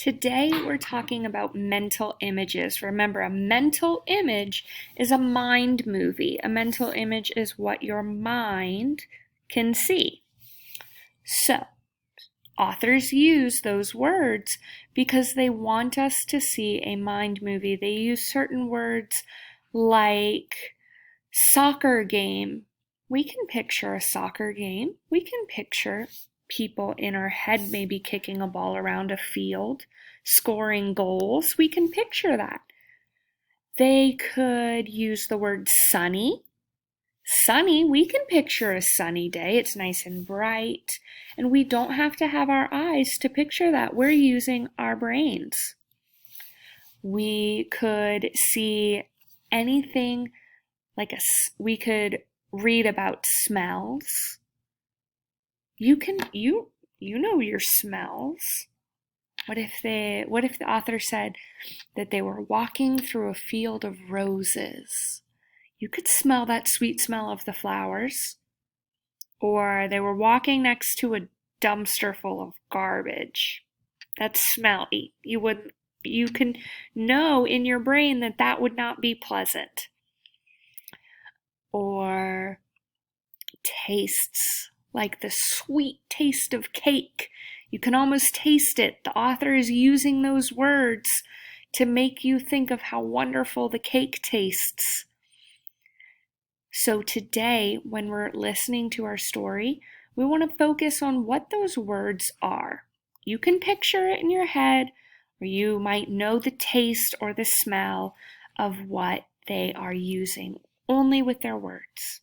Today we're talking about mental images. Remember, a mental image is a mind movie. A mental image is what your mind can see. So, authors use those words because they want us to see a mind movie. They use certain words like soccer game. We can picture a soccer game. We can picture people in our head maybe kicking a ball around a field, scoring goals. We can picture that. They could use the word sunny. Sunny, we can picture a sunny day. It's nice and bright, and we don't have to have our eyes to picture that. We're using our brains. We could see anything like we could read about smells. You know your smells. What if the author said that they were walking through a field of roses? You could smell that sweet smell of the flowers. Or they were walking next to a dumpster full of garbage. That's smelly. You can know in your brain that that would not be pleasant. Or tastes, like the sweet taste of cake. You can almost taste it. The author is using those words to make you think of how wonderful the cake tastes. So today, when we're listening to our story, we want to focus on what those words are. You can picture it in your head, or you might know the taste or the smell of what they are using, only with their words.